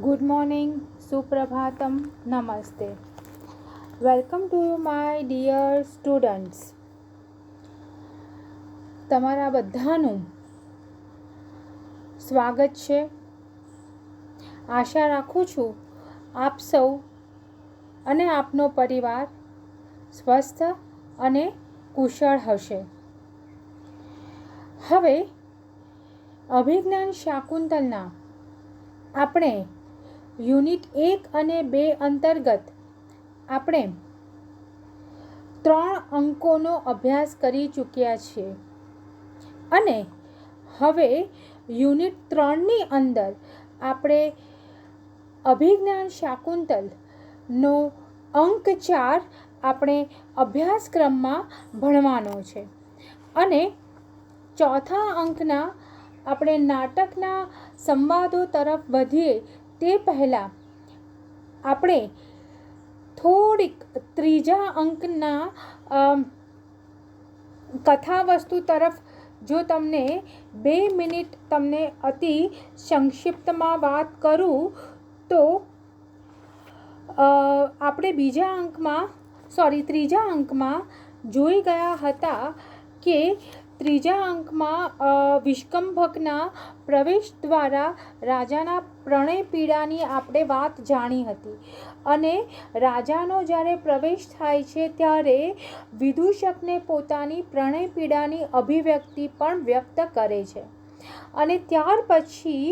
Good morning, Suprabhatam, Namaste. Welcome to you, my dear students. તમારા બધાનું સ્વાગત છે. આશા રાખું છું આપ સૌ અને આપનો પરિવાર સ્વસ્થ અને કુશળ હશે. હવે અભિજ્ઞાન શાકુંતલના આપણે યુનિટ 1 અને 2 અંતર્ગત આપણે 3 અંકોનો અભ્યાસ કરી ચૂક્યા છીએ અને હવે યુનિટ 3ની અંદર આપણે અભિજ્ઞાન શાકુંતલનો અંક 4 આપણે અભ્યાસક્રમમાં ભણવાનો છે અને ચોથા અંકના આપણે નાટકના સંવાદો તરફ વધીએ તે પહેલાં આપણે થોડીક ત્રીજા અંકના કથાવસ્તુ તરફ જો તમને 2 મિનિટ તમને અતિ સંક્ષિપ્તમાં વાત કરું તો આપણે ત્રીજા અંકમાં જોઈ ગયા હતા કે ત્રીજા અંકમાં વિષ્કંભકના પ્રવેશ દ્વારા રાજાના પ્રણય પીડાની આપણે વાત જાણી હતી અને રાજાનો જ્યારે પ્રવેશ થાય છે ત્યારે વિદૂષકને પોતાની પ્રણય પીડાની અભિવ્યક્તિ પણ વ્યક્ત કરે છે અને ત્યાર પછી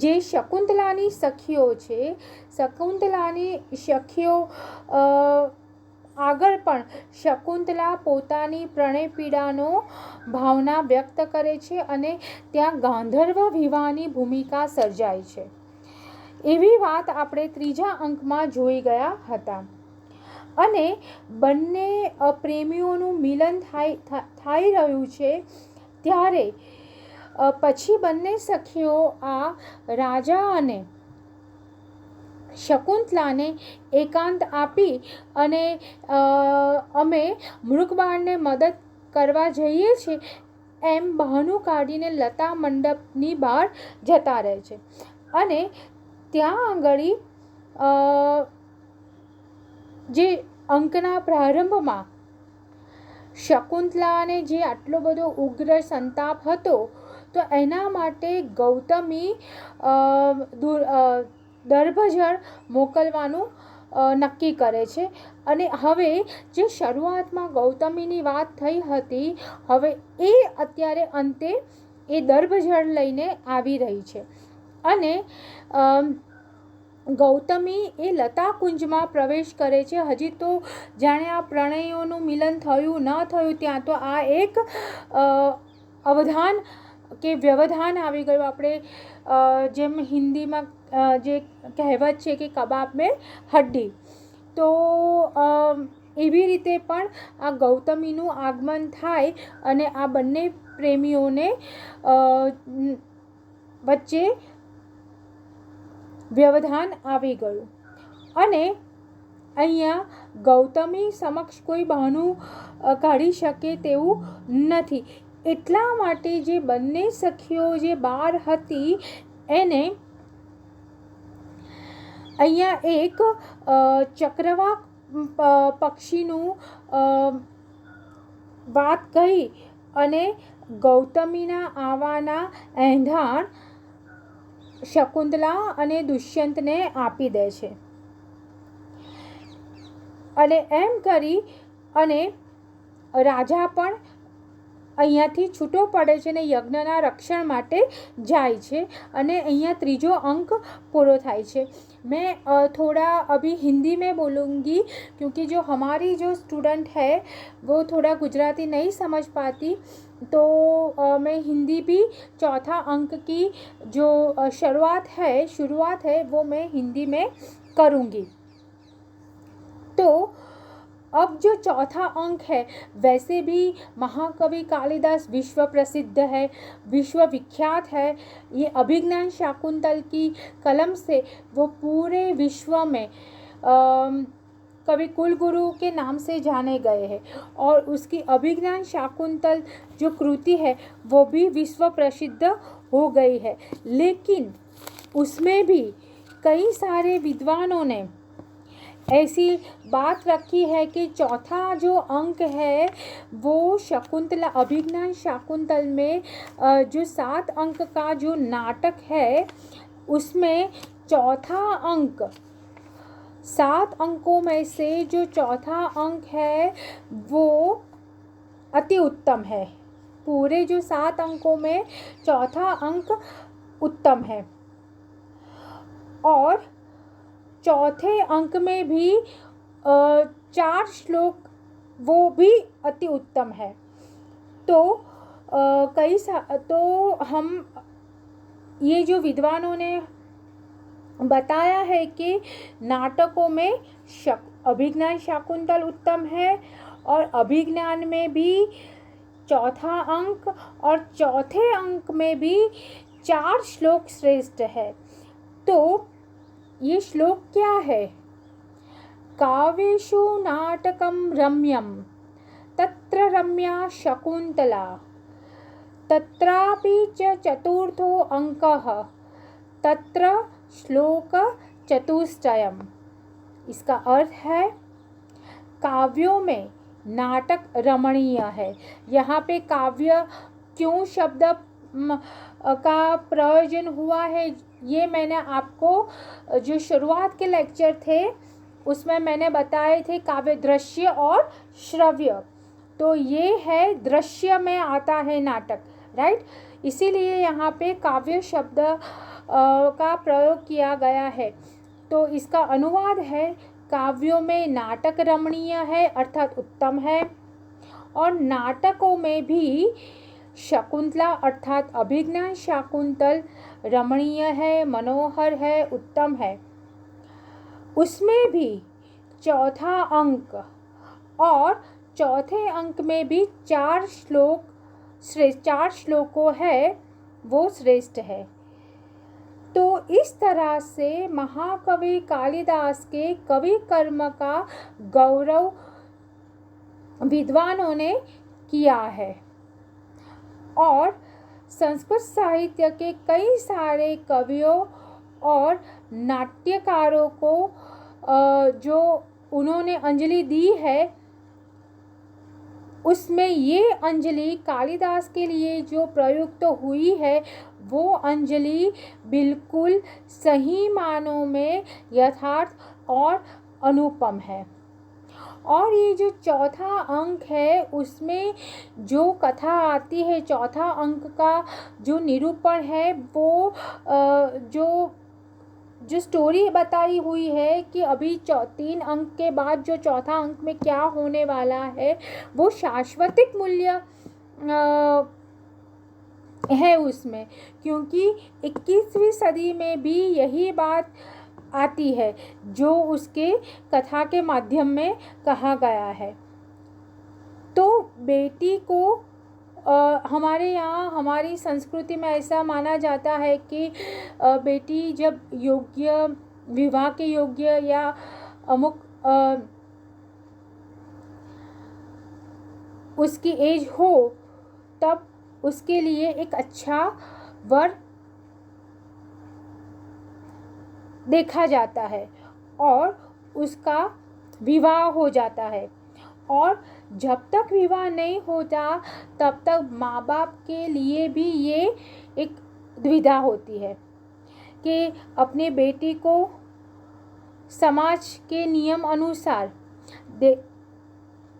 જે શકુંતલાની સખીઓ છે શકુંતલાની સખીઓ આગળ પણ શકુંતલા પોતાની પ્રણય પીડાનો ભાવના વ્યક્ત કરે છે અને ત્યાં ગાંધર્વ વિવાહની ભૂમિકા સર્જાય છે. એવી વાત આપણે ત્રીજા અંકમાં જોઈ ગયા હતા અને બંને પ્રેમીઓનું મિલન થઈ રહ્યું છે ત્યારે પછી બંને સખીઓ આ રાજા અને શકુંતલાને એકાંત આપી અને અમે મૃગબાળને મદદ કરવા જઈએ છીએ એમ બહાનું કાઢીને લતા મંડપની બહાર જતા રહે છે અને ત્યાં આગળ જે અંકના પ્રારંભમાં શકુંતલાને જે આટલો બધો ઉગ્ર સંતાપ હતો તો એના માટે ગૌતમી દર્ભજળ મોકલવાનું નક્કી કરે છે અને હવે જે શરૂઆતમાં ગૌતમીની વાત થઈ હતી હવે એ અત્યારે અંતે એ દર્ભજળ લઈને આવી રહી છે અને ગૌતમી એ લતાકુંજમાં પ્રવેશ કરે છે. હજી તો જાણે આ પ્રણયોનું મિલન થયું ન થયું ત્યાં તો આ એક અવધાન કે વ્યવધાન આવી ગયું. આપણે જેમ હિન્દીમાં જે કહેવત છે કે કબાબ મેં હડ્ડી, તો એવી રીતે પણ આ ગૌતમીનું આગમન થાય અને આ બંને પ્રેમીઓને વચ્ચે વ્યવધાન આવી ગયું અને અહીંયા ગૌતમી સમક્ષ કોઈ બહાનું કાઢી શકે તેવું નથી. એટલા માટે જે બંને સખીઓ જે બહાર હતી એને અહીંયા એક ચક્રવાક પક્ષીનું વાત કહી અને ગૌતમીના આવવાના એંધાણ શકુંતલા અને દુષ્યંતને આપી દે છે અને એમ કરી અને રાજા પણ અહીંયાથી છૂટો પડે છે અને યજ્ઞના રક્ષણ માટે જાય છે અને અહીંયા ત્રીજો અંક પૂરો થાય છે. मैं थोड़ा अभी हिंदी में बोलूँगी क्योंकि जो हमारी जो स्टूडेंट है वो थोड़ा गुजराती नहीं समझ पाती, तो मैं हिंदी भी चौथा अंक की जो शुरुआत है वो मैं हिंदी में करूँगी. तो अब जो चौथा अंक है वैसे भी महाकवि कालिदास विश्व प्रसिद्ध है, विश्व विख्यात है. ये अभिज्ञान शाकुंतल की कलम से वो पूरे विश्व में कवि कुलगुरु के नाम से जाने गए हैं और उसकी अभिज्ञान शाकुंतल जो कृति है वो भी विश्व प्रसिद्ध हो गई है। लेकिन उसमें भी कई सारे विद्वानों ने ऐसी बात रखी है कि चौथा जो अंक है वो शकुंतला अभिज्ञान शाकुंतल में जो 7 अंक का जो नाटक है उसमें चौथा अंक 7 अंकों में से जो चौथा अंक है वो अति उत्तम है। पूरे जो 7 अंकों में चौथा अंक उत्तम है और चौथे अंक में भी 4 श्लोक वो भी अति उत्तम है। तो हम ये जो विद्वानों ने बताया है कि नाटकों में अभिज्ञान शाकुंतल उत्तम है और अभिज्ञान में भी चौथा अंक और चौथे अंक में भी 4 श्लोक श्रेष्ठ है। तो ये श्लोक क्या है? काव्येषु नाटकं रम्यं तत्र रम्या शकुंतला तत्रापि च चतुर्थो अंकः तत्र श्लोक चतुष्टयम्। इसका अर्थ है काव्यों में नाटक रमणीय है। यहाँ पे काव्य क्यों शब्द का प्रयोजन हुआ है ये मैंने आपको जो शुरुआत के लेक्चर थे उसमें मैंने बताए थे काव्य दृश्य और श्रव्य। तो ये है दृश्य में आता है नाटक, राइट। इसीलिए यहाँ पे काव्य शब्द का प्रयोग किया गया है। तो इसका अनुवाद है काव्यों में नाटक रमणीय है अर्थात उत्तम है और नाटकों में भी शकुंतला अर्थात अभिज्ञान शाकुंतल रमणीय है, मनोहर है, उत्तम है। उसमें भी चौथा अंक और चौथे अंक में भी 4 श्लोकों है वो श्रेष्ठ है। तो इस तरह से महाकवि कालिदास के कवि कर्म का गौरव विद्वानों ने किया है और संस्कृत साहित्य के कई सारे कवियों और नाट्यकारों को जो उन्होंने अंजलि दी है उसमें ये अंजलि कालिदास के लिए जो प्रयुक्त हुई है वो अंजलि बिल्कुल सही मानों में यथार्थ और अनुपम है। और ये जो चौथा अंक है उसमें जो कथा आती है, चौथा अंक का जो निरूपण है वो जो स्टोरी बताई हुई है कि अभी 3 अंक के बाद जो चौथा अंक में क्या होने वाला है वो शाश्वतिक मूल्य है उसमें, क्योंकि 21वीं सदी में भी यही बात आती है जो उसके कथा के माध्यम में कहा गया है। तो बेटी को हमारे यहाँ हमारी संस्कृति में ऐसा माना जाता है कि बेटी जब योग्य विवाह के योग्य या अमुक उसकी एज हो तब उसके लिए एक अच्छा वर देखा जाता है और उसका विवाह हो जाता है। और जब तक विवाह नहीं होता तब तक माँ बाप के लिए भी ये एक दुविधा होती है कि अपने बेटी को समाज के नियम अनुसार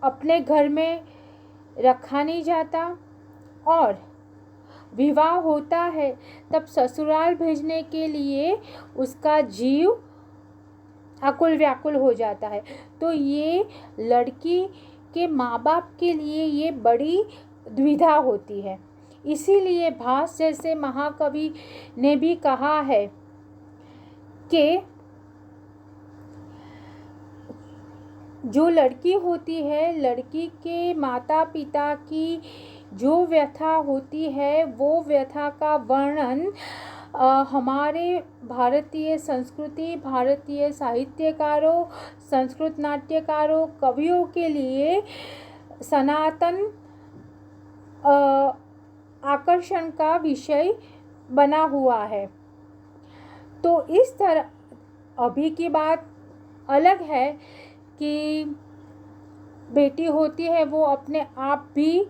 अपने घर में रखा नहीं जाता और विवाह होता है तब ससुराल भेजने के लिए उसका जीव आकुल व्याकुल हो जाता है। तो ये लड़की के माँ बाप के लिए ये बड़ी दुविधा होती है। इसीलिए भास जैसे महाकवि ने भी कहा है कि जो लड़की होती है, लड़की के माता पिता की जो व्यथा होती है वो व्यथा का वर्णन हमारे भारतीय संस्कृति, भारतीय साहित्यकारों, संस्कृत नाट्यकारों, कवियों के लिए सनातन आकर्षण का विषय बना हुआ है। तो इस तरह अभी की बात अलग है कि बेटी होती है वो अपने आप भी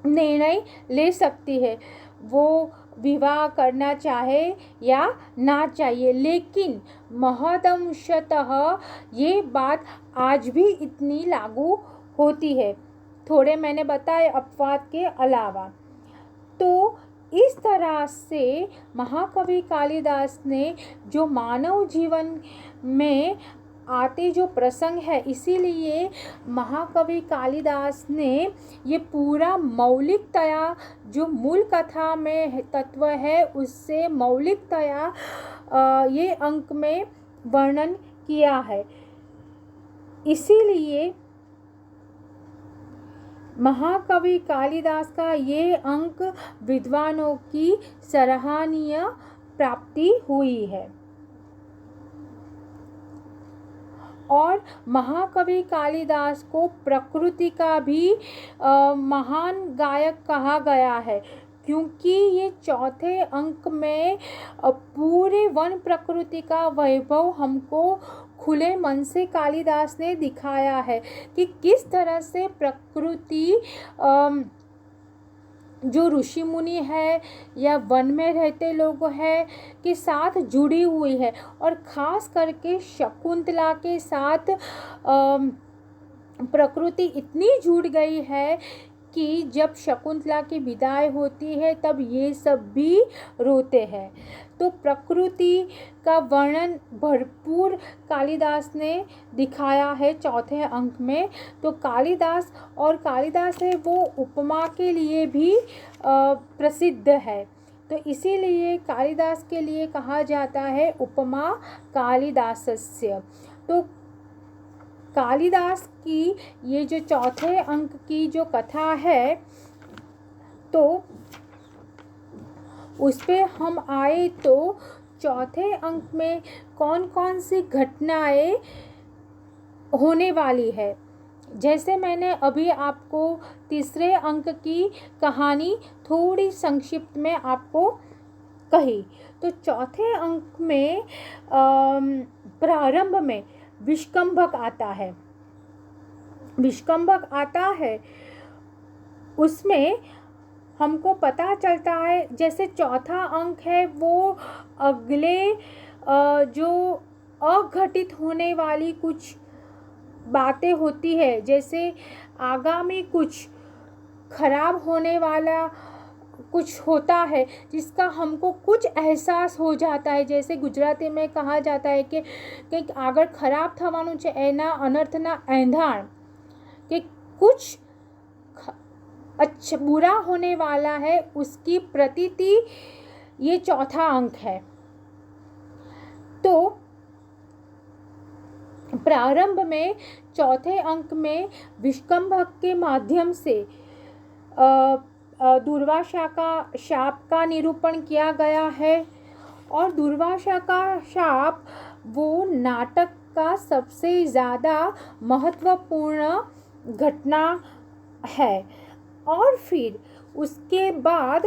निर्णय ले सकती है, वो विवाह करना चाहे या ना चाहिए, लेकिन महदंशतः ये बात आज भी इतनी लागू होती है, थोड़े मैंने बताए अपवाद के अलावा। तो इस तरह से महाकवि कालिदास ने जो मानव जीवन में आते जो प्रसंग है, इसीलिए महाकवि कालिदास ने ये पूरा मौलिकतया जो मूल कथा में तत्व है उससे मौलिकतया ये अंक में वर्णन किया है। इसीलिए महाकवि कालिदास का ये अंक विद्वानों की सराहनीय प्राप्ति हुई है। और महाकवि कालिदास को प्रकृति का भी महान गायक कहा गया है, क्योंकि ये चौथे अंक में पूरे वन प्रकृति का वैभव हमको खुले मन से कालिदास ने दिखाया है कि किस तरह से प्रकृति जो ऋषि मुनि है या वन में रहते लोग हैं के साथ जुड़ी हुई है, और ख़ास करके शकुंतला के साथ प्रकृति इतनी जुड़ गई है कि जब शकुंतला की विदाई होती है तब ये सब भी रोते हैं। तो प्रकृति का वर्णन भरपूर कालिदास ने दिखाया है चौथे अंक में। तो कालिदास है वो उपमा के लिए भी प्रसिद्ध है, तो इसीलिए कालिदास के लिए कहा जाता है उपमा कालिदासस्य। तो कालिदास की ये जो चौथे अंक की जो कथा है, तो उस पे हम आए तो चौथे अंक में कौन कौन सी घटनाएं होने वाली है। जैसे मैंने अभी आपको तीसरे अंक की कहानी थोड़ी संक्षिप्त में आपको कही, तो चौथे अंक में प्रारंभ में विष्कंभक आता है। उसमें हमको पता चलता है, जैसे चौथा अंक है वो अगले जो अघटित होने वाली कुछ बातें होती है, जैसे आगामी कुछ खराब होने वाला कुछ होता है जिसका हमको कुछ एहसास हो जाता है। जैसे गुजराती में कहा जाता है कि अगर खराब थवानुं छे एना अनर्थना एंधाण, कि कुछ अच्छा बुरा होने वाला है उसकी प्रतीति ये चौथा अंक है। तो प्रारंभ में चौथे अंक में विष्कंभक के माध्यम से दुर्वासा का शाप का निरूपण किया गया है, और दुर्वासा का शाप वो नाटक का सबसे ज़्यादा महत्वपूर्ण घटना है। और फिर उसके बाद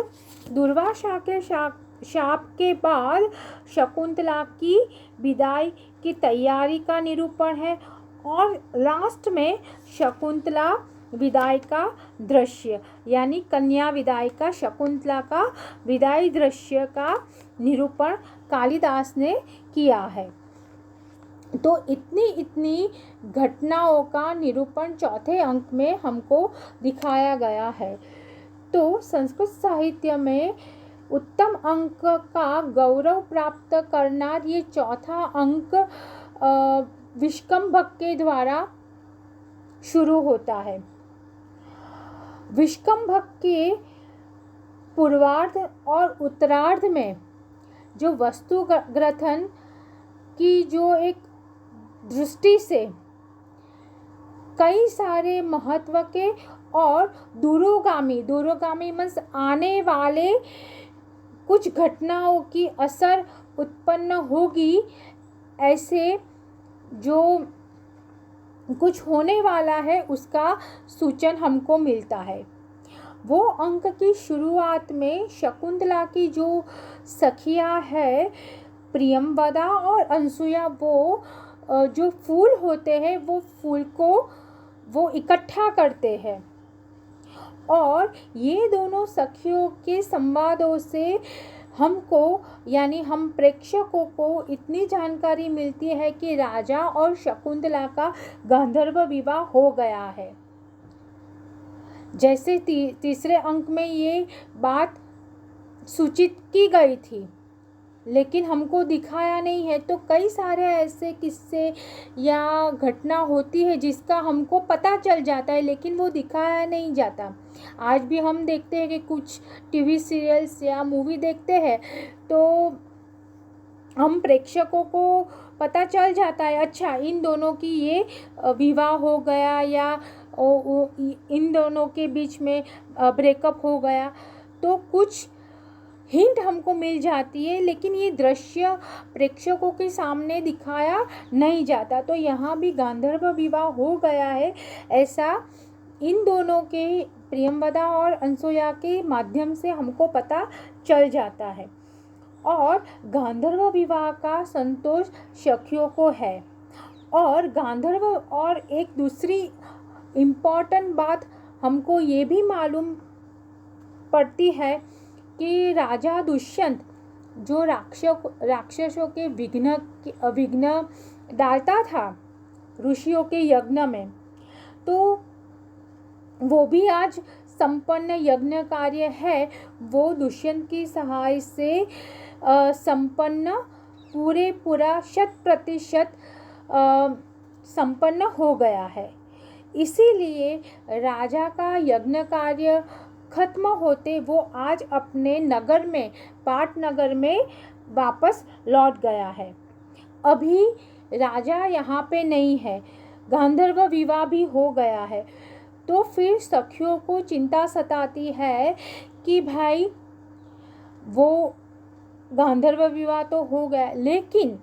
दुर्वासा के शाप के बाद शकुंतला की विदाई की तैयारी का निरूपण है, और लास्ट में शकुंतला विदाई का दृश्य, यानी कन्या विदाई का, शकुंतला का विदाई दृश्य का निरूपण कालिदास ने किया है। तो इतनी घटनाओं का निरूपण चौथे अंक में हमको दिखाया गया है। तो संस्कृत साहित्य में उत्तम अंक का गौरव प्राप्त करना ये चौथा अंक विष्कंभक के द्वारा शुरू होता है। विष्कंभक के पूर्वार्ध और उत्तरार्ध में जो वस्तु ग्रथन की जो एक दृष्टि से कई सारे महत्व के और दूरोगामी मीन्स आने वाले कुछ घटनाओं की असर उत्पन्न होगी, ऐसे जो कुछ होने वाला है उसका सूचन हमको मिलता है। वो अंक की शुरुआत में शकुंतला की जो सखियाँ है प्रियंवदा और अनसुया, वो जो फूल होते हैं वो फूल को वो इकट्ठा करते हैं, और ये दोनों सखियों के संवादों से हमको यानी हम प्रेक्षकों को इतनी जानकारी मिलती है कि राजा और शकुंतला का गांधर्व विवाह हो गया है। जैसे तीसरे अंक में ये बात सूचित की गई थी, लेकिन हमको दिखाया नहीं है। तो कई सारे ऐसे किस्से या घटना होती है जिसका हमको पता चल जाता है, लेकिन वो दिखाया नहीं जाता। आज भी हम देखते हैं कि कुछ टीवी सीरियल्स या मूवी देखते हैं तो हम प्रेक्षकों को पता चल जाता है, अच्छा इन दोनों की ये विवाह हो गया या इन दोनों के बीच में ब्रेकअप हो गया, तो कुछ हिंट हमको मिल जाती है, लेकिन ये दृश्य प्रेक्षकों के सामने दिखाया नहीं जाता। तो यहाँ भी गांधर्व विवाह हो गया है ऐसा इन दोनों के प्रियंवदा और अनसुया के माध्यम से हमको पता चल जाता है। और गांधर्व विवाह का संतोष सखियों को है। और गांधर्व और एक दूसरी इम्पॉर्टेंट बात हमको ये भी मालूम पड़ती है कि राजा दुष्यंत जो राक्षसों के विघ्न डालता था ऋषियों के यज्ञ में, तो वो भी आज संपन्न यज्ञ कार्य है वो दुष्यंत की सहाय से संपन्न पूरा 100% संपन्न हो गया है। इसीलिए राजा का यज्ञ कार्य खत्म होते वो आज अपने नगर में पाटनगर में वापस लौट गया है। अभी राजा यहाँ पे नहीं है, गांधर्व विवाह भी हो गया है। तो फिर सखियों को चिंता सताती है कि भाई वो गांधर्व विवाह तो हो गया, लेकिन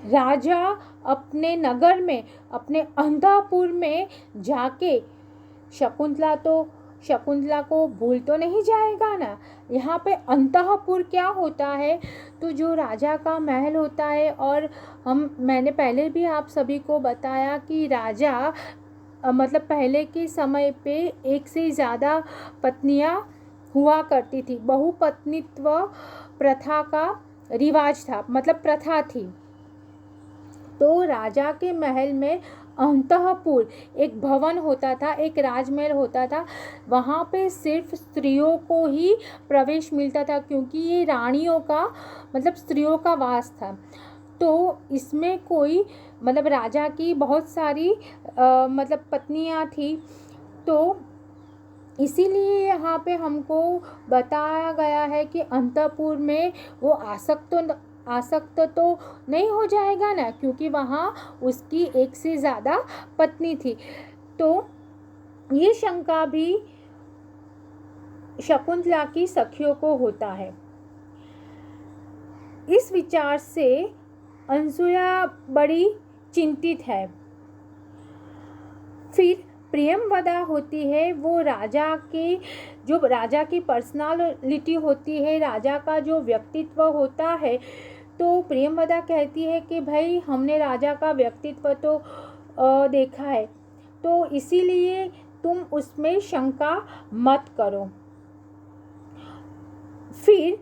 राजा अपने नगर में अपने अंतःपुर में जाके शकुंतला को भूल तो नहीं जाएगा ना। यहाँ पे अंतःपुर क्या होता है, तो जो राजा का महल होता है, और मैंने पहले भी आप सभी को बताया कि राजा मतलब पहले के समय पे एक से ज़्यादा पत्नियाँ हुआ करती थी, बहुपत्नीत्व प्रथा का रिवाज था, मतलब प्रथा थी। तो राजा के महल में अंतःपुर एक भवन होता था, एक राजमहल होता था, वहाँ पे सिर्फ स्त्रियों को ही प्रवेश मिलता था, क्योंकि ये रानियों का मतलब स्त्रियों का वास था। तो इसमें कोई मतलब राजा की बहुत सारी मतलब पत्नियाँ थी, तो इसीलिए यहाँ पे हमको बताया गया है कि अंतःपुर में वो आसक्त तो नहीं हो जाएगा ना, क्योंकि वहाँ उसकी एक से ज़्यादा पत्नी थी। तो ये शंका भी शकुंतला की सखियों को होता है। इस विचार से अनसुया बड़ी चिंतित है। फिर प्रियंवदा होती है, वो राजा की पर्सनालिटी होती है, राजा का जो व्यक्तित्व होता है, तो प्रियंवदा कहती है कि भाई हमने राजा का व्यक्तित्व तो देखा है, तो इसीलिए तुम उसमें शंका मत करो। फिर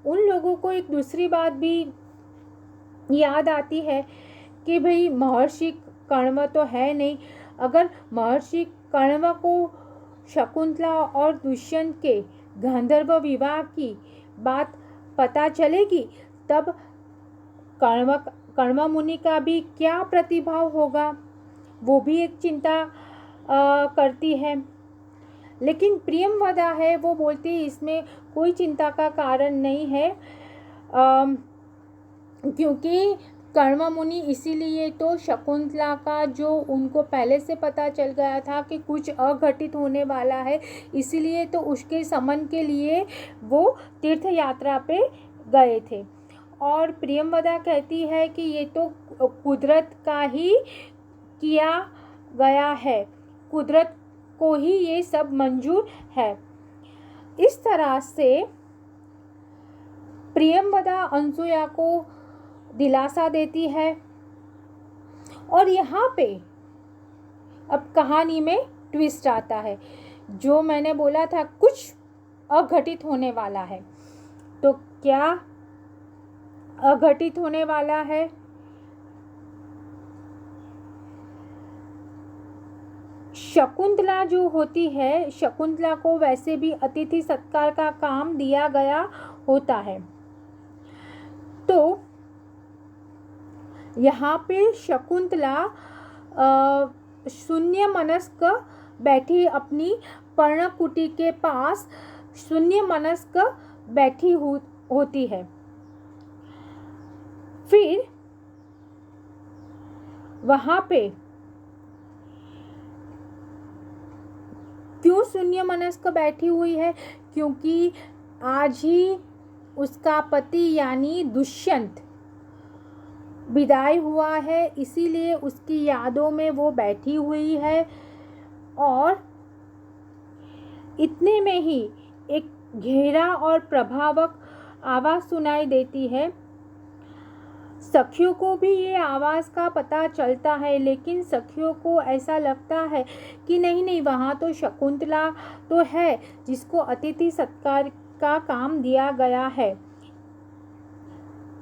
उन लोगों को एक दूसरी बात भी याद आती है कि भाई महर्षि कण्व तो है नहीं। अगर महर्षि कण्व को शकुंतला और दुष्यंत के गांधर्व विवाह की बात पता चलेगी, तब कण्व मुनि का भी क्या प्रतिभाव होगा, वो भी एक चिंता करती है। लेकिन प्रियंवदा है, वो बोलती है इसमें कोई चिंता का कारण नहीं है, क्योंकि कर्म मुनि इसीलिए तो शकुंतला का जो उनको पहले से पता चल गया था कि कुछ अघटित होने वाला है, इसीलिए तो उसके समन के लिए वो तीर्थ यात्रा पे गए थे। और प्रियंवदा कहती है कि ये तो कुदरत का ही किया गया है, कुदरत को ही ये सब मंजूर है। इस तरह से प्रियंवदा अनसुया को दिलासा देती है। और यहाँ पे अब कहानी में ट्विस्ट आता है। जो मैंने बोला था कुछ अघटित होने वाला है, तो क्या अघटित होने वाला है? शकुंतला जो होती है, शकुंतला को वैसे भी अतिथि सत्कार का काम दिया गया होता है। तो यहाँ पे शकुंतला शून्य मनस्क बैठी अपनी पर्णकुटी के पास शून्य मनस्क बैठी होती है। फिर वहाँ पे क्यों शून्य मनस्क बैठी हुई है? क्योंकि आज ही उसका पति यानी दुष्यंत विदाई हुआ है, इसीलिए उसकी यादों में वो बैठी हुई है। और इतने में ही एक गहरा और प्रभावक आवाज़ सुनाई देती है। सखियों को भी ये आवाज़ का पता चलता है, लेकिन सखियों को ऐसा लगता है कि नहीं, वहाँ तो शकुंतला तो है जिसको अतिथि सत्कार का काम दिया गया है।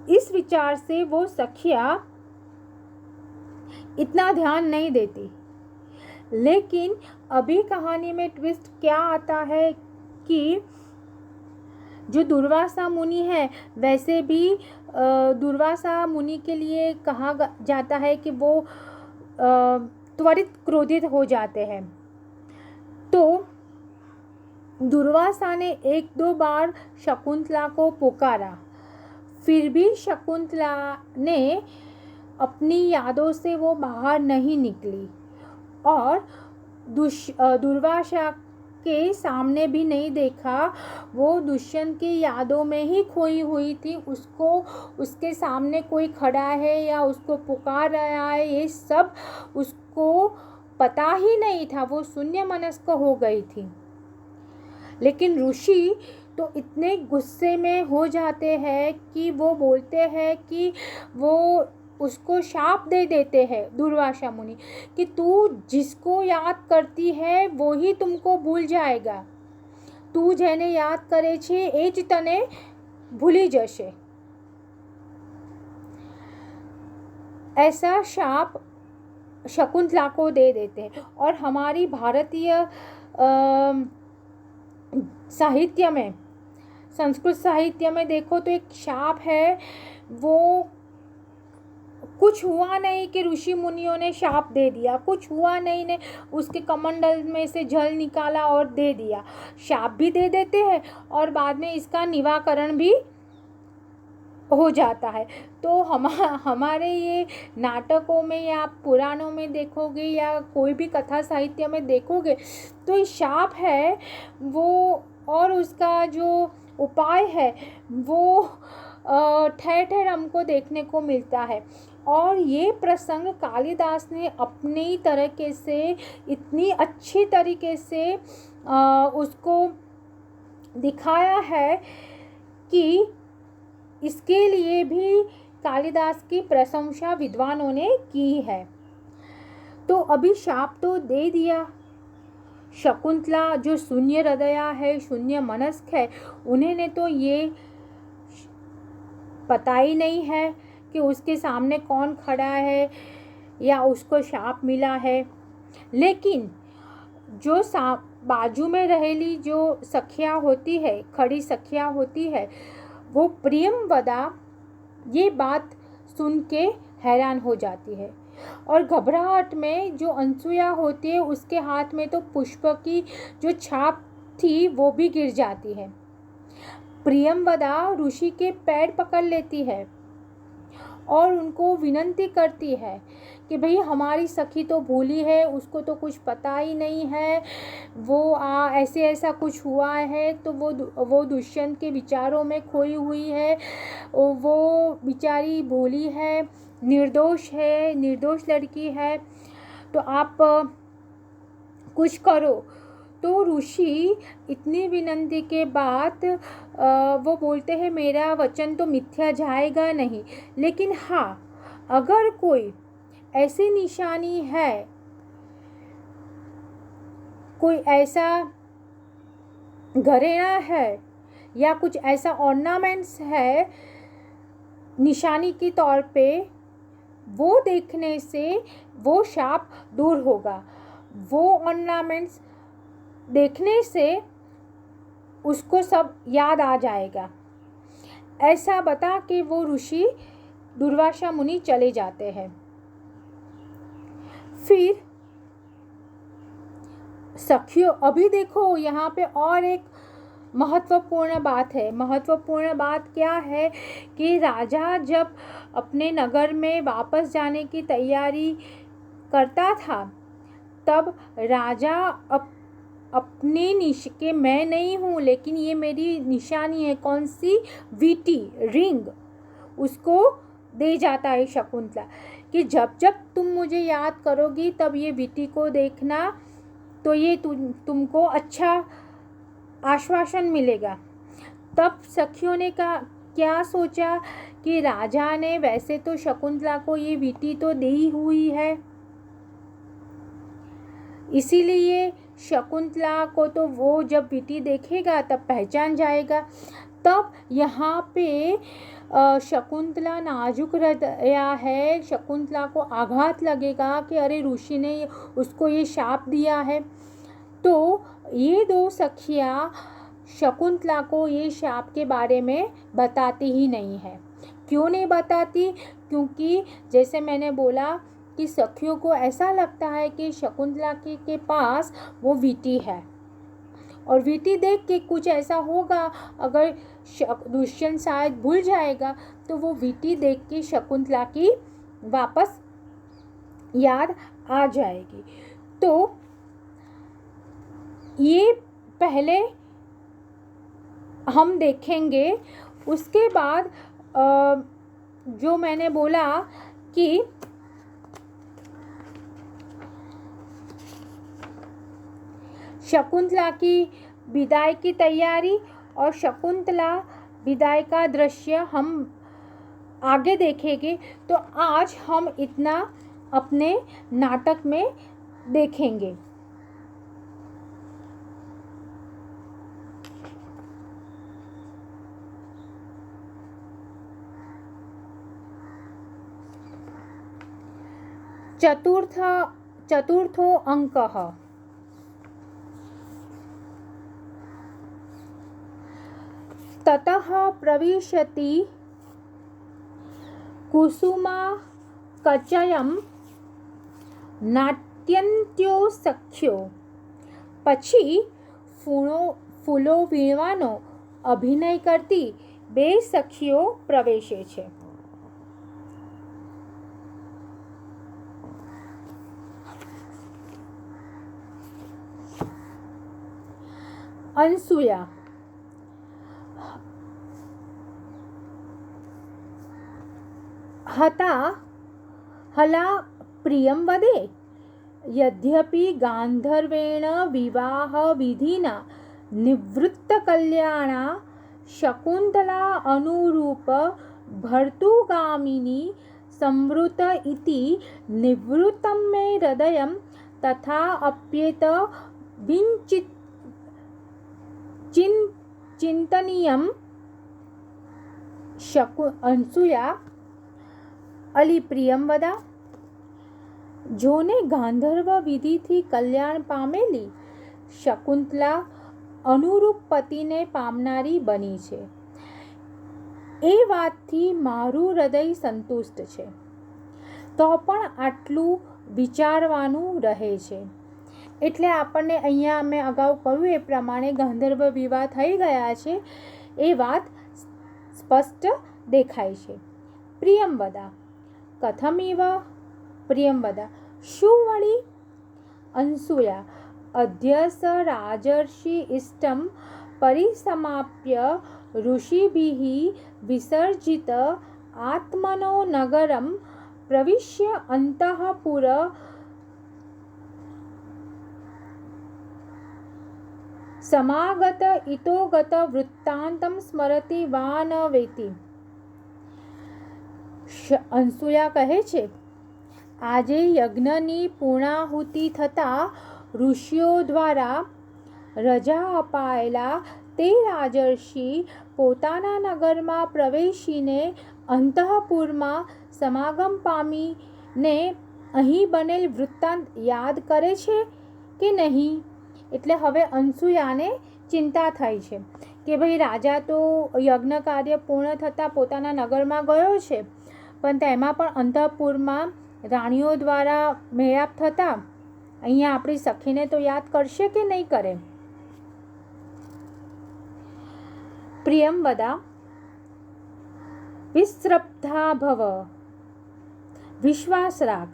इस विचार से वो सखियाँ इतना ध्यान नहीं देती। लेकिन अभी कहानी में ट्विस्ट क्या आता है कि जो दुर्वासा मुनि है, वैसे भी दुर्वासा मुनि के लिए कहा जाता है कि वो त्वरित क्रोधित हो जाते हैं। तो दुर्वासा ने 1-2 बार शकुंतला को पुकारा, फिर भी शकुंतला ने अपनी यादों से वो बाहर नहीं निकली और दुर्वासा के सामने भी नहीं देखा। वो दुष्यंत की यादों में ही खोई हुई थी। उसको उसके सामने कोई खड़ा है या उसको पुकार रहा है, ये सब उसको पता ही नहीं था। वो शून्य मनस्क हो गई थी। लेकिन ऋषि तो इतने गुस्से में हो जाते हैं कि वो बोलते हैं कि वो उसको शाप दे देते हैं, दुर्वासा मुनि, कि तू जिसको याद करती है वो ही तुमको भूल जाएगा। तू जेने याद करे छे ए ज तने भूली जशे। ऐसा शाप शकुंतला को दे देते हैं। और हमारी भारतीय साहित्य में, संस्कृत साहित्य में देखो तो एक शाप है, वो कुछ हुआ नहीं कि ऋषि मुनियों ने शाप दे दिया, कुछ हुआ नहीं ने उसके कमंडल में से जल निकाला और दे दिया। शाप भी दे देते हैं और बाद में इसका निवारण भी हो जाता है। तो हमारे ये नाटकों में या पुराणों में देखोगे या कोई भी कथा साहित्य में देखोगे तो शाप है वो, और उसका जो उपाय है वो ठहर ठहर हमको देखने को मिलता है। और ये प्रसंग कालिदास ने अपनी तरीके से, इतनी अच्छी तरीके से उसको दिखाया है कि इसके लिए भी कालिदास की प्रशंसा विद्वानों ने की है। तो अभी शाप तो दे दिया। शकुंतला जो शून्य हृदया है, शून्य मनस्क है, उन्हें ने तो ये पता ही नहीं है कि उसके सामने कौन खड़ा है या उसको शाप मिला है। लेकिन जो बाजू में रहेली जो सखिया होती है, खड़ी सखिया होती है, वो प्रियंवदा ये बात सुन के हैरान हो जाती है। और घबराहट में जो अनसुया होती है उसके हाथ में तो पुष्प की जो छाप थी वो भी गिर जाती है। प्रियंवदा ऋषि के पैर पकड़ लेती है और उनको विनती करती है कि भाई हमारी सखी तो भूली है, उसको तो कुछ पता ही नहीं है, वो ऐसे ऐसा कुछ हुआ है, तो वो दुष्यंत के विचारों में खोई हुई है, वो बेचारी भोली है, निर्दोष है, निर्दोष लड़की है, तो आप कुछ करो। तो ऋषि इतनी विनती के बाद वो बोलते हैं मेरा वचन तो मिथ्या जाएगा नहीं, लेकिन हाँ, अगर कोई ऐसी निशानी है, कोई ऐसा घरेणा है या कुछ ऐसा ऑर्नामेंट्स है निशानी के तौर पे, वो देखने से वो शाप दूर होगा। वो ऑर्नामेंट्स देखने से उसको सब याद आ जाएगा। ऐसा बता के वो ऋषि दुर्वासा मुनि चले जाते हैं। फिर सखियों, अभी देखो यहाँ पे और एक महत्वपूर्ण बात है। महत्वपूर्ण बात क्या है कि राजा जब अपने नगर में वापस जाने की तैयारी करता था, तब राजा अपने के मैं नहीं हूँ, लेकिन ये मेरी निशानी है, कौन सी, वीटी रिंग, उसको दे जाता है शकुंतला कि जब जब तुम मुझे याद करोगी तब ये वीटी को देखना, तो ये तुमको अच्छा आश्वासन मिलेगा। तब सखियों ने क्या सोचा कि राजा ने वैसे तो शकुंतला को ये वीटी तो दी हुई है, इसीलिए शकुंतला को तो वो जब वीटी देखेगा तब पहचान जाएगा। तब यहाँ पे शकुंतला नाजुक हृदया है, शकुंतला को आघात लगेगा कि अरे ऋषि ने उसको ये शाप दिया है। तो ये दो सखियाँ शकुंतला को ये शाप के बारे में बताती ही नहीं है। क्यों नहीं बताती? क्योंकि जैसे मैंने बोला कि सखियों को ऐसा लगता है कि शकुंतला के पास वो वीटी है, और वीटी देख के कुछ ऐसा होगा, अगर दुष्यंत शायद भूल जाएगा तो वो वीटी देख के शकुंतला की वापस याद आ जाएगी। तो ये पहले हम देखेंगे। उसके बाद जो मैंने बोला कि शकुंतला की विदाई की तैयारी और शकुंतला विदाई का दृश्य हम आगे देखेंगे। तो आज हम इतना अपने नाटक में देखेंगे। चतुर्थो अंकः ततः प्रविशति कुसुमाकचयं नाट्यन्त्यो सख्यो। પછી ફૂલો વીણવાનો અભિનય કરતી બે સખીઓ પ્રવેશે છે। અનસૂયા हला प्रियं वदे, यद्यपि गांधर्वेण विवाह विधिना निवृत्तकल्याणा शकुंतला अनुरूप भर्तुगामिनी संवृत इति निवृत्तं मे हृदयं तथा अप्येत चिंतनीयं। अनसुया અલી પ્રિયમવદા, જોને ગાંધર્વ વિધિથી કલ્યાણ પામેલી શકુંતલા અનુરૂપ પતિને પામનારી બની છે, એ વાતથી મારું હૃદય સંતુષ્ટ છે। તો પણ આટલું વિચારવાનું રહે છે। એટલે આપણને અહીંયા અમે અગાઉ કહ્યું એ પ્રમાણે ગાંધર્વ વિવાહ થઈ ગયા છે એ વાત સ્પષ્ટ દેખાય છે। પ્રિયંવદા કથમિવ પ્રિયંવદા શું વળી? અનસૂયા અદ્ય સ રાજર્ષિ ઇષ્ટં પરિસમાપ્ય ઋષિભિઃ વિસર્જિત આત્મનો નગરં પ્રવિશ્ય અંતઃપુર સમાગત ઇતોગત વૃત્તાંતં સ્મરતિ વા ન વેતિ. અનસૂયા કહે છે, આજે યજ્ઞની પૂર્ણાહુતિ થતાં ઋષિઓ દ્વારા રજા અપાયેલા તે રાજર્ષિ પોતાના નગરમાં પ્રવેશીને અંતઃપુરમાં સમાગમ પામીને અહીં બનેલ વૃત્તાંત યાદ કરે છે કે નહીં? એટલે હવે અનસૂયાને ચિંતા થઈ છે કે ભાઈ રાજા તો યજ્ઞ કાર્ય પૂર્ણ થતાં પોતાના નગરમાં ગયો છે, પણ તેમાં પણ અંતઃપુરમાં રાણીઓ દ્વારા મેળાપ થતાં અહીંયા આપણી સખીને તો યાદ કરશે કે નહીં કરે? પ્રિયંવદા વિસ્રબ્ધા ભવ, વિશ્વાસ રાખ.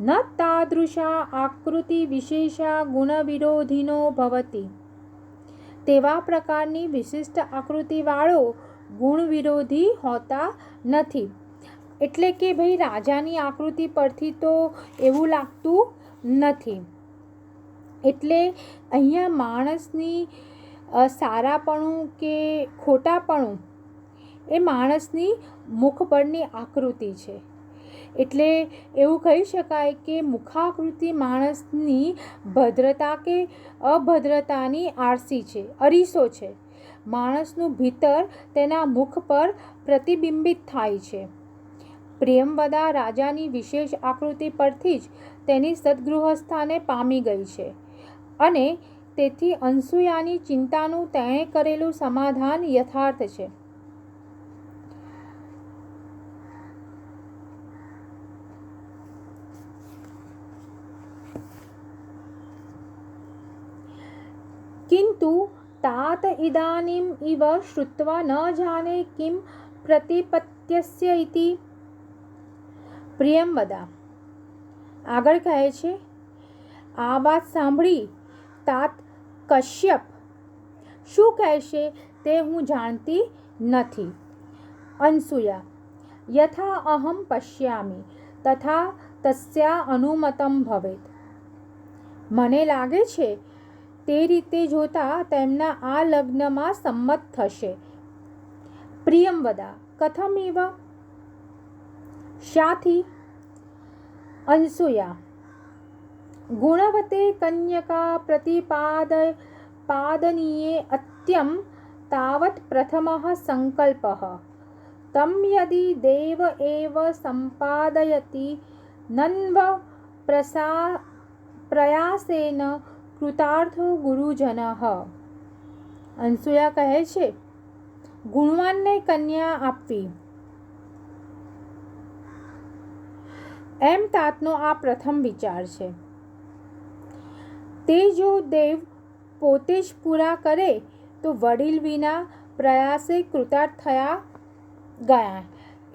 ન તાદૃશા આકૃતિ વિશેષા ગુણ વિરોધિનો ભવતી. તેવા પ્રકારની વિશિષ્ટ આકૃતિવાળો ગુણ વિરોધી હોતા નથી. એટલે કે ભાઈ રાજાની આકૃતિ પરથી તો એવું લાગતું નથી. એટલે અહીંયા માણસની સારાપણું કે ખોટાપણું એ માણસની મુખ પરની આકૃતિ છે. એટલે એવું કહી શકાય કે મુખાકૃતિ માણસની ભદ્રતા કે અભદ્રતાની આરસી છે, અરીસો છે. માણસનું ભીતર તેના મુખ પર પ્રતિબિંબિત થાય છે. પ્રિયંવદા રાજાની વિશેષ આકૃતિ પરથી જ તેની સદગૃહસ્થાને પામી ગઈ છે અને તેથી અનસૂયાની ચિંતાનું તેણે કરેલું સમાધાન યથાર્થ છે. किंतु तात इदानीम इव श्रुत्वा न जाने किम प्रतिपत्त्यस्य इति. પ્રિયંવદા આગળ કહે છે, આ વાત સાંભળી तात કશ્યપ શું કહેશે તે હું જાણતી નથી. અનસૂયા યથા અહમ પશ્યામિ તથા તસ્યા અનુમતમ ભવેત. મને લાગે છે તે રીતે જોતા તેમના આ લગ્નમાં સંમત થશે. પ્રિયંવદા કથમિવ શાથી? અનસૂયા ગુણવતે કન્યકા પ્રતિપાદનીયે અત્યમ તાવત પ્રથમઃ સંકલ્પઃ તમ યદિ દેવ એવ સંપાદયતિ નન્વ પ્રયાસેન કૃતાર્થો ગુરુજનઃ. અનસૂયા કહે છે, ગુણવાનને કન્યા આપવી એમ તાતનો આ પ્રથમ વિચાર છે. તે જો દેવ પોતે જ પૂરા કરે તો વડીલ વિના પ્રયાસે કૃતાર્થ થયા ગયા.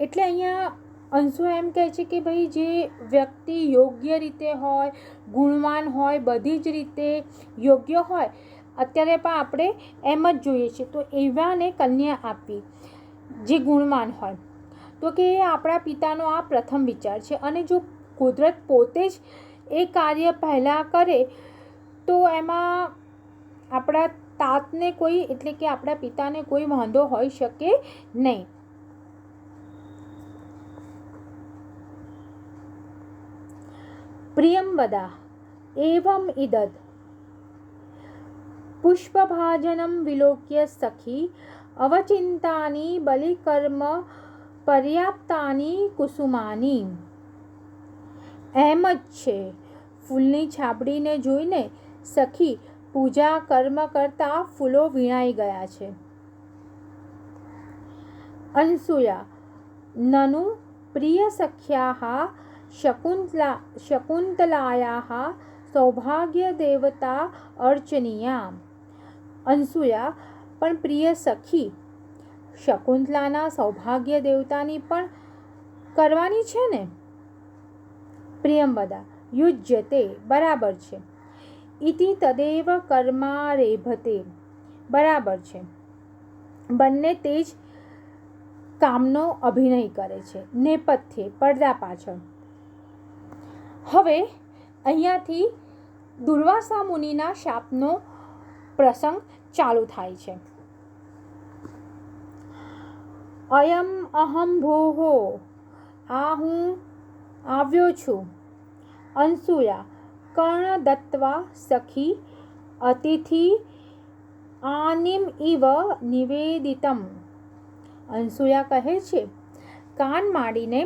એટલે અહીંયા અંશુ એમ કહે છે કે ભાઈ જે વ્યક્તિ યોગ્ય રીતે હોય, ગુણવાન હોય, બધી જ રીતે યોગ્ય હોય, અત્યારે પણ આપણે એમ જ જોઈએ છીએ, તો એવાને કન્યા આપવી જે ગુણવાન હોય. તો કે એ આપણા પિતાનો આ પ્રથમ વિચાર છે. અને જો કુદરત પોતે જ એ કાર્ય પહેલાં કરે તો એમાં આપણા તાતને કોઈ એટલે કે આપણા પિતાને કોઈ વાંધો હોઈ શકે નહીં. પ્રિયંવદા એવમ ઇદદ પુષ્પભાજનમ વિલોક્ય સખી અવચિંતાની બલિકર્મ પર્યાપ્તાની કુસુમાની. એમ જ છે, ફૂલની છાબડીને જોઈને સખી પૂજા કર્મ કરતા ફૂલો વીણાઈ ગયા છે. અનસૂયા નનુ પ્રિય સખ્યાઃ શકુંતલાયાઃ સૌભાગ્ય દેવતા અર્ચનીયા. અનસૂયા પણ પ્રિય સખી શકુંતલાના સૌભાગ્ય દેવતાની પણ કરવાની છે ને. પ્રિયંવદા યુજ્યતે બરાબર છે. ઇતિ તદેવ કર્મારેભતે બરાબર છે. બંને તે જ કામનો અભિનય કરે છે. નેપથ્યે પડદા પાછળ. હવે અહીંયાથી દુર્વાસા મુનિના શાપનો પ્રસંગ ચાલુ થાય છે. અયમ અહમ ભોહો, આ હું આવ્યો છું. અનસૂયા કર્ણ દત્વા સખી અતિથિ આનિમ ઇવ નિવેદિતમ. અનસૂયા કહે છે કાન માંડીને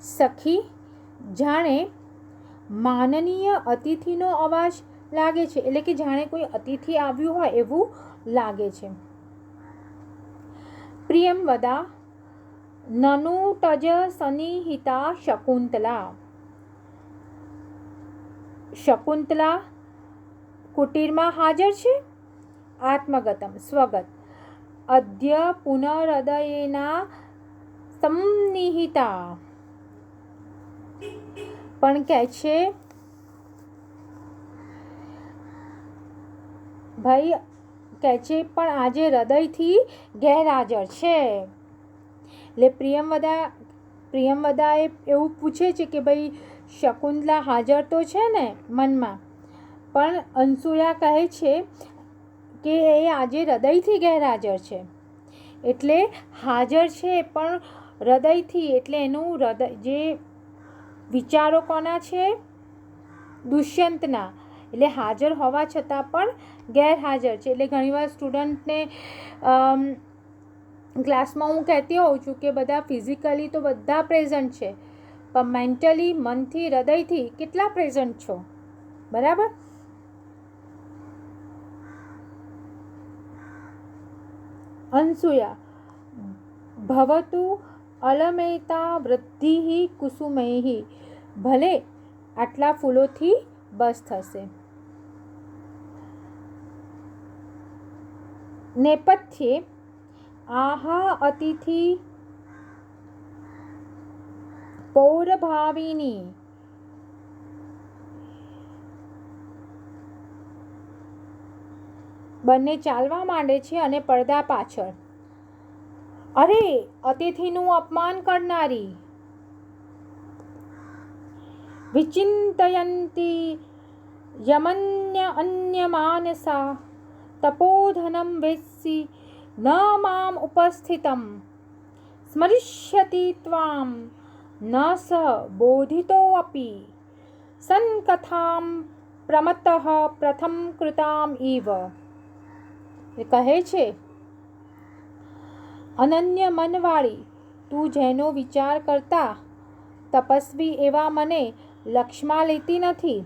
સખી જાણે માનનીય અતિથિનો અવાજ લાગે છે, એટલે કે જાણે કોઈ અતિથિ આવ્યું હોય એવું લાગે છે. પ્રિયંવદા નનુ તજ સનિહિતા શકુંતલા. શકુંતલા કુટીરમાં હાજર છે. આત્મગતમ સ્વગત. અદ્ય પુનરદયેના સન્નિહિતા. પણ કહે છે ભાઈ કહે છે પણ આજે હૃદયથી ગેરહાજર છે. એટલે પ્રિયંવદાએ એવું પૂછે છે કે ભાઈ શકુંતલા હાજર તો છે ને મનમાં, પણ અનસૂયા કહે છે કે એ આજે હૃદયથી ગેરહાજર છે. એટલે હાજર છે પણ હૃદયથી, એટલે એનું હૃદય જે વિચારો કોના છે? દુષ્યંતના. એટલે હાજર હોવા છતાં પણ ગેરહાજર છે. એટલે ઘણીવાર સ્ટુડન્ટને ક્લાસમાં હું કહેતી હોઉં છું કે બધા ફિઝિકલી તો બધા પ્રેઝન્ટ છે, પણ મેન્ટલી મનથી હૃદયથી કેટલા પ્રેઝન્ટ છો? બરાબર. અનસૂયા ભવતુ અલમેતા વૃદ્ધિ કુસુમૈ. ભલે આટલા ફૂલોથી બસ થશે. નેપથ્યે આહા અતિથિ પૌરભાવિની. બંને ચાલવા માંડે છે અને પડદા પાછળ અરે અતિથિનું અપમાન કરનારી. વિચિંતયંતી યમન્ય અન્ય માનસા તપોધનમ વેત્સી ન મામ ઉપસ્થિતમ સ્મરિષ્યતિ ત્વામ ન સ બોધિતોપી સન્કથામ પ્રમતઃ પ્રથમ કૃતામ ઇવ. એ કહે છે અનન્ય મનવાળી, તું જેનો વિચાર કરતા તપસ્વી એવા મને લક્ષ્યમાં લેતી નથી.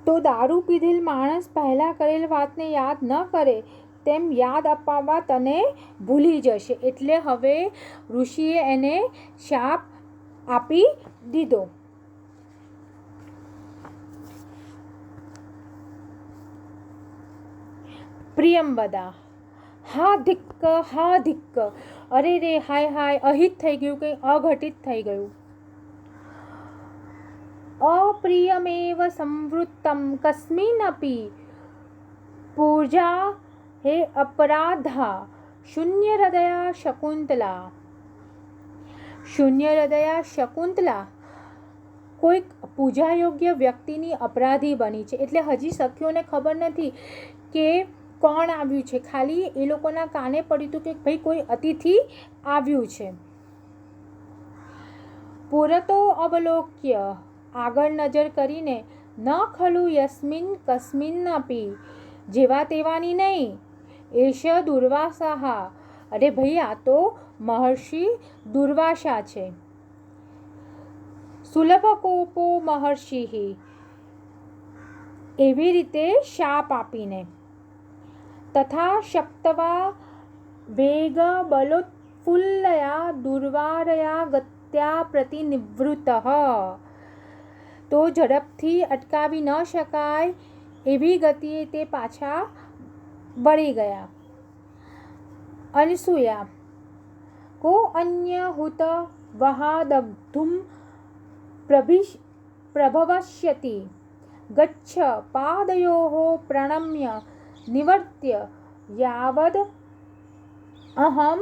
તો દારૂ પીધેલ માણસ પહેલાં કરેલ વાતને યાદ ન કરે તેમ યાદ અપાવવા તને ભૂલી જશે. એટલે હવે ઋષિએ એને શાપ આપી દીધો. પ્રિયંવદા હા ધિક્ક હા ધિક્ક. અરે રે હાય હાય, અહિત થઈ ગયું, કંઈ અઘટિત થઈ ગયું. અપ્રિયમેવ સંવૃત્તમ કસ્મિનપી પૂજા હે અપરાધા શૂન્ય હૃદયા શકુંતલા. શૂન્ય હૃદયા શકુંતલા કોઈક પૂજા યોગ્ય વ્યક્તિની અપરાધી બની છે. એટલે હજી સખીઓને ખબર નથી કે કોણ આવ્યું છે, ખાલી એ લોકોના કાને પડ્યું હતું કે ભાઈ કોઈ અતિથિ આવ્યું છે. પુરતો અવલોક્ય આગળ નજર કરીને ન ખલુ યસ્મિન કસ્મિન્નપી જેવા તેવાની નહીં. એશ દુર્વાસા અરે ભાઈ, આ તો મહર્ષિ દુર્વાસા છે. સુલભ કોપો મહર્ષિ, એવી રીતે શાપ આપીને. તથા શક્તવા વેગ બલોત્ફુલ્લયા દુર્વારયા ગત્યા પ્રતિનિવૃત્ત, તો ઝડપથી અટકાવી ન શકાય એવી ગતિએ તે પાછા વળી ગયા. અનસૂયા કો અન્ય હુત વહાદગ્ધુમ પ્રભવષ્યતિ ગચ્છ પાદયોઃ પ્રણમ્ય નિવર્ત્ય યાવદ અહમ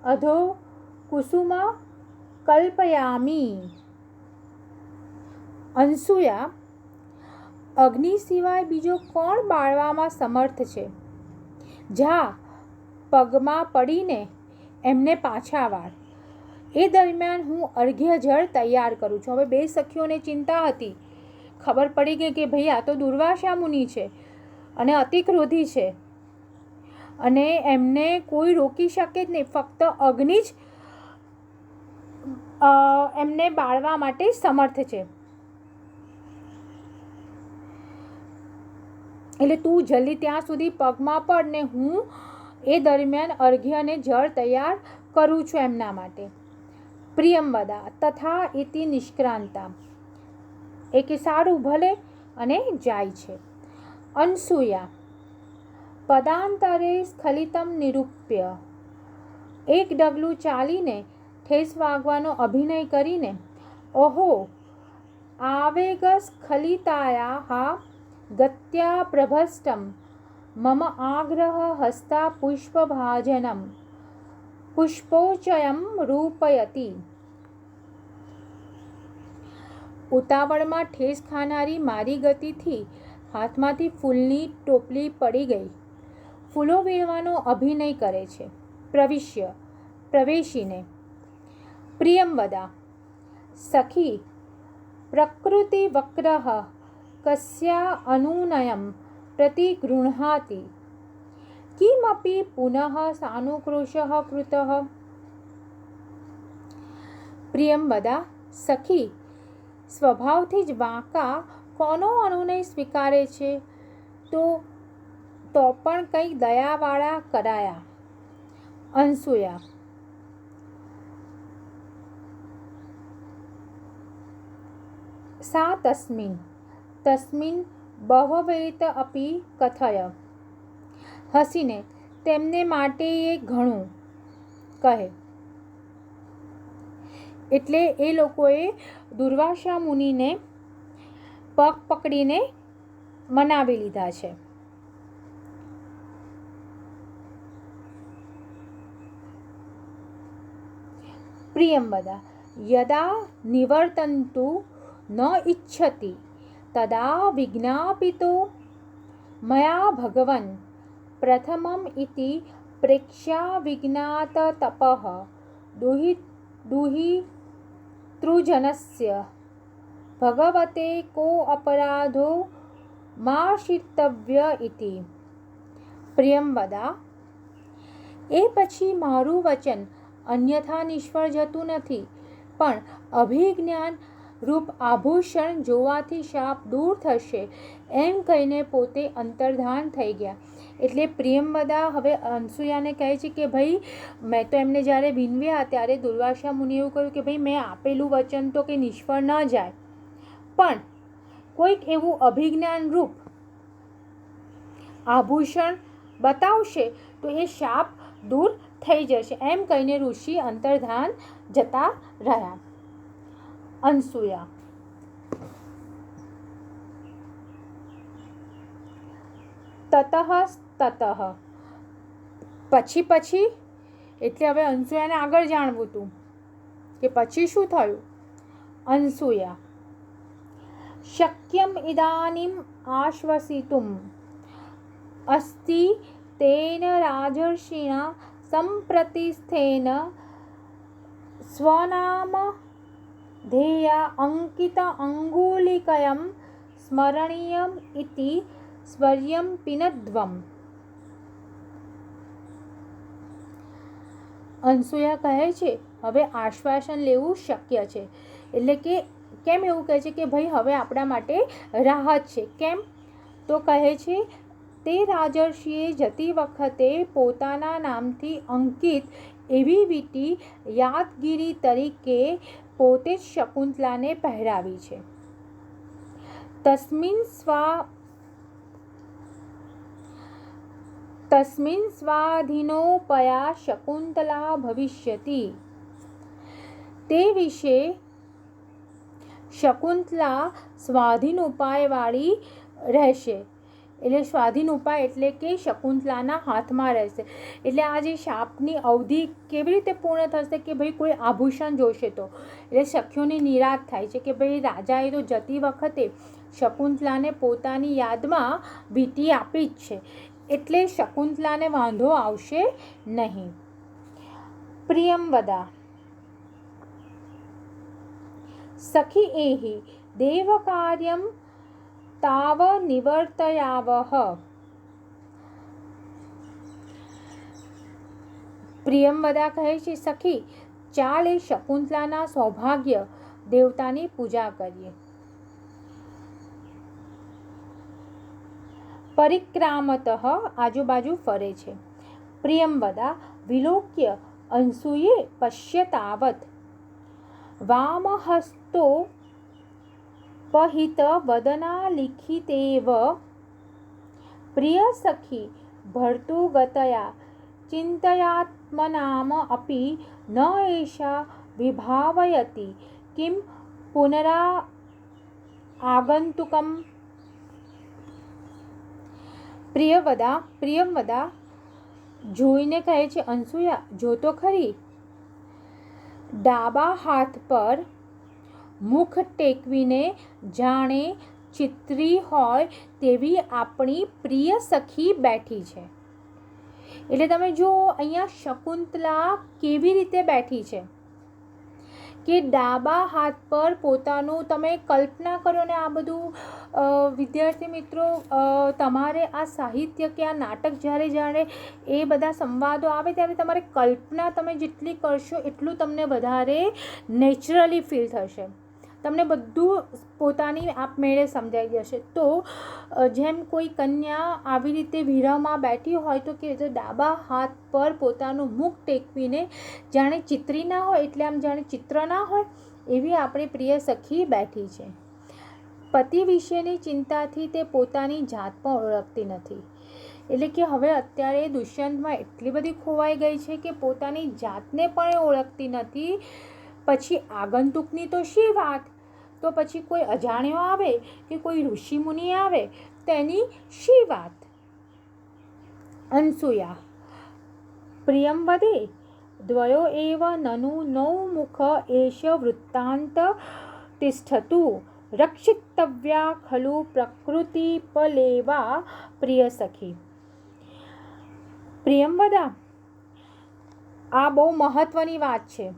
અધો કુસુમ કલ્પયામિ. અનસૂયા, અગ્નિ સિવાય બીજો કોણ બાળવામાં સમર્થ છે? જા, પગમાં પડીને એમને પાછા વાળ. એ દરમિયાન હું અર્ઘ્ય જળ તૈયાર કરું છું. હવે બે સખીઓને ચિંતા હતી. ખબર પડી ગઈ કે ભાઈ આ તો દુર્વાસા મુનિ છે અને અતિ ક્રોધી છે અને એમને કોઈ રોકી શકે જ નહીં. ફક્ત અગ્નિ જ એમને બાળવા માટે સમર્થ છે. એટલે તું જલ્દી ત્યાં સુધી પગમાં પડ ને હું એ દરમિયાન અર્ઘ્ય અને જળ તૈયાર કરું છું એમના માટે. પ્રિયંવદા તથા ઇતિ નિષ્ક્રાંતા, એ કે સારું ભલે, અને જાય છે. અનસૂયા પદાંતરે સ્ખલિતમ નિરૂપ્ય, એક ડગલું ચાલીને ઠેસ વાગવાનો અભિનય કરીને, ઓહો આવેગ સ્ખલિતાયા ગત્યા પ્રભસ્ટમ મમ આગ્રહ હસ્તા પુષ્પભાજનમ પુષ્પોચયમ રૂપયતિ. ઉતાવળમાં ઠેસ ખાનારી મારી ગતિથી હાથમાંથી ફૂલની ટોપલી પડી ગઈ. ફૂલો વીણવાનો અભિનય કરે છે. પ્રવેશીને. પ્રિયંવદા સખી પ્રકૃતિ વક્રઃ કસ્યા અનુનયમ પ્રતિ ગૃહ્ણાતિ કિમપી પુનઃ સાનુક્રોશઃ કૃતઃ. પ્રિયંવદા સખી, સ્વભાવથી જ વાંકા કોનો અનુનય સ્વીકારે છે? તો પણ કંઈક દયાવાળા કરાયા. અનસૂયા સા તસ્મિન બહવેત અપી કથય, હસીને તેમને માટે એ ઘણું કહે. એટલે એ લોકોએ દુર્વાસા મુનિને પગ પકડીને મનાવી લીધા છે. પ્રિયંવદા યદા નિવર્તન્તુ ન ઇચ્છતિ તદા વિજ્ઞાપિતો મયા ભગવન પ્રથમમ ઇતિ પ્રેક્ષ્યા વિજ્ઞાત તપઃ દુહિતૃજનસ્ય ભગવતે કો અપરાધો માશિતવ્ય ઇતિ. પ્રિયંવદા એ પછી મારું વચન અન્યથા નિષ્ફળ જતું નથી, પણ અભિજ્ઞાન રૂપ આભૂષણ જોવાથી શાપ દૂર થશે એમ કહીને પોતે અંતર્ધાન થઈ ગયા. એટલે પ્રિયંવદા હવે અનસૂયાને કહે છે કે ભાઈ મેં તો એમને જ્યારે વિનવ્યા ત્યારે દુર્વાસા મુનિએ એવું કહ્યું કે ભાઈ મેં આપેલું વચન તો કે નિષ્ફળ ન જાય, પણ કોઈક એવું અભિજ્ઞાન રૂપ આભૂષણ બતાવશે તો એ શાપ દૂર થઈ જશે એમ કહીને ઋષિ અંતર્ધાન જતા રહ્યા. અનસૂયા તતઃ પછી એટલે હવે અનસૂયાને આગળ જાણવું હતું કે પછી શું થયું. અનસૂયા શક્યમ ઇદાનીમ આશ્વસિતુમ અસ્તિ તેન રાજર્ષિણા સંપ્રતિસ્થેન સ્વનામ ધેયા અંકિત અંગુલિકયમ સ્મરણીયમ ઇતિ સ્વર્યમ પિનદ્વમ. અનસૂયા કહે છે હવે આશ્વાસન લેવું શક્ય છે. એટલે કે કેમ એવું કહે છે કે ભાઈ હવે આપણા માટે રાહત છે. કેમ? તો કહે છે તે રાજર્ષિએ જતી વખતે પોતાના નામથી અંકિત એવી વીંટી યાદગીરી તરીકે પોતે જ શકુંતલાને પહેરાવી છે. તસ્મિન સ્વાધીનોપયા શકુંતલા ભવિષ્યતિ. તે વિશે શકુંતલા સ્વાધીન ઉપાયવાળી રહેશે. એટલે સ્વાધીન ઉપાય એટલે કે શકુંતલાના હાથમાં રહેશે. એટલે આ જે શાપની અવધિ કેવી રીતે પૂર્ણ થશે કે ભાઈ કોઈ આભૂષણ જોશે તો. એટલે સખીઓની નિરાશ થાય છે કે ભાઈ રાજાએ તો જતી વખતે શકુંતલાને પોતાની યાદમાં વીંટી આપી જ છે, એટલે શકુંતલાને વાંધો આવશે નહીં. પ્રિયંવદા સખી એહિ દેવકાર્યમ તાવ નિવર્તયાવહ. પ્રિયંવદા કહે છે સખી ચાલ એ શકુંતલાના સૌભાગ્ય દેવતાની પૂજા કરીએ. પરિક્રામતઃ આજુબાજુ ફરે છે. પ્રિયંવદા વિલોક્ય અંસૂયે પશ્યતાવત વામહસ્તો પહિત વદના લિખિતેવ પ્રિય સખી ભર્તુગતયા ચિંતયાત્મનામ અપી ન એષા વિભાવયતિ કિમ પુનરા આગંતુકમ. પ્રિયંવદા જોઈને કહે છે અનસૂયા જો તો ખરી, ડાબા હાથ પર મુખ ટેકવીને જાણે ચિત્રી હોય તેવી આપણી પ્રિય સખી બેઠી છે. એટલે તમે જો અહીંયા શકુંતલા કેવી રીતે બેઠી છે કે ડાબા હાથ પર પોતાનું, તમે કલ્પના કરો ને આ બધું વિદ્યાર્થી મિત્રો, તમારે આ સાહિત્ય કે આ નાટક જ્યારે એ બધા સંવાદો આવે ત્યારે તમારે કલ્પના તમે જેટલી કરશો એટલું તમને વધારે નેચરલી ફીલ થશે. તમને બધું પોતાની આપમેળે સમજાઈ જશે. તો જેમ કોઈ કન્યા આવી રીતે વિરહમાં બેઠી હોય તો કે ડાબા હાથ પર પોતાનું મુખ ટેકવીને જાણે ચિત્રી ના હોય, એટલે આમ જાણે ચિત્ર ના હોય એવી આપણી પ્રિય સખી બેઠી છે. પતિ વિશેની ચિંતાથી તે પોતાની જાત પણ ઓળખતી નથી. એટલે કે હવે અત્યારે દુષ્યંતમાં એટલી બધી ખોવાઈ ગઈ છે કે પોતાની જાતને પણ ઓળખતી નથી. પછી આગંતુકની તો શી વાત, તો પછી કોઈ અજાણ્યો આવે કે કોઈ ઋષિમુનિ આવે તેની શી વાત. અનસૂયા પ્રિયંવદે દ્વયો એવ નનુ નૌમુખ એષ વૃત્તાંત તિષ્ઠતુ રક્ષિતવ્યા ખલુ પ્રકૃતિપલેવા પ્રિય સખી. પ્રિયંવદા આ બહુ મહત્વની વાત છે.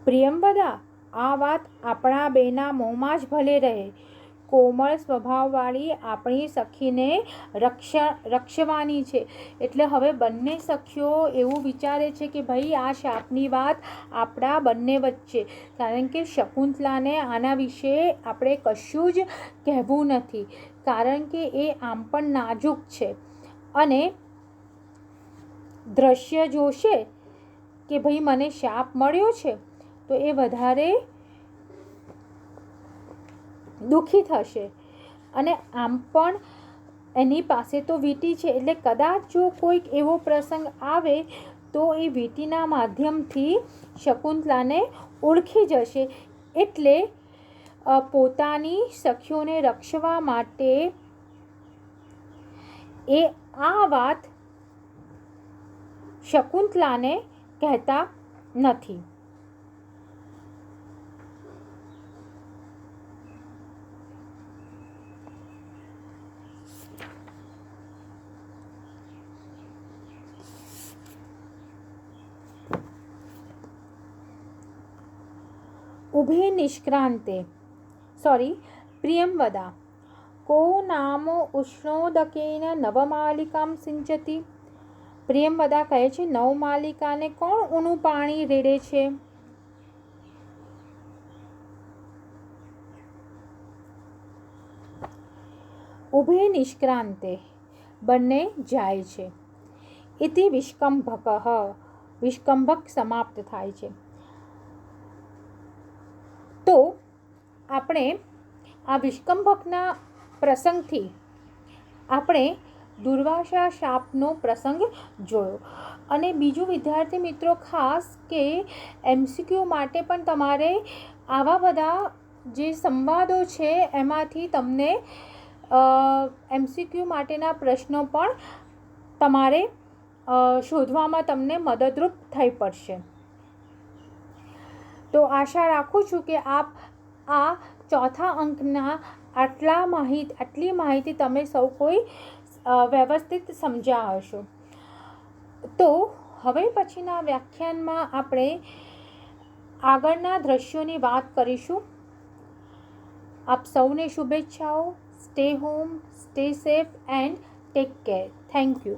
પ્રિયંવદા આ વાત આપણા બેના મોંમાં જ ભલે રહે. કોમળ સ્વભાવવાળી આપણી સખીને રક્ષવાની છે. એટલે હવે બંને સખીઓ એવું વિચારે છે કે ભાઈ આ શાપની વાત આપણા બંને વચ્ચે, કારણ કે શકુંતલાને આના વિશે આપણે કશું જ કહેવું નથી, કારણ કે એ આમ પણ નાજુક છે અને દ્રશ્ય જોશે કે ભાઈ મને શાપ મળ્યો છે તો એ વધારે દુઃખી થશે. અને આમ પણ એની પાસે તો વીંટી છે, એટલે કદાચ જો કોઈક એવો પ્રસંગ આવે તો એ વીંટીના માધ્યમથી શકુંતલાને ઓળખી જશે. એટલે પોતાની સખીઓને રક્ષવા માટે એ આ વાત શકુંતલાને કહેતા નથી. ઉભે નિષ્ક્રાંતે પ્રિયંવદા કો નામ ઉષ્ણોદકેન નવમાલિકાં સિંચતિ પ્રેમવદા કહે છે, નવમાલિકાને કોણ ઊનું પાણી રેડે છે? ઉભે નિષ્ક્રાંતે બંને જાય છે. ઇતિ વિષ્કંભક, વિષ્કંભક સમાપ્ત થાય છે. તો આપણે આ વિષ્કંભકના પ્રસંગથી આપણે દુર્વાસા શાપનો પ્રસંગ જોયો. અને બીજું વિદ્યાર્થી મિત્રો ખાસ કે MCQ માટે પણ તમારે આવા બધા જે સંવાદો છે એમાંથી તમને MCQ માટેના પ્રશ્નો પણ તમારે શોધવામાં તમને મદદરૂપ થઈ પડશે. તો આશા રાખું છું કે આપ આ ચોથા અંકના આટલી માહિતી તમે સૌ કોઈ વ્યવસ્થિત સમજ્યા હશો. તો હવે પછીના વ્યાખ્યાનમાં આપણે આગળના દ્રશ્યોની વાત કરીશું. આપ સૌને શુભેચ્છાઓ. Stay home, stay safe and take care. Thank you.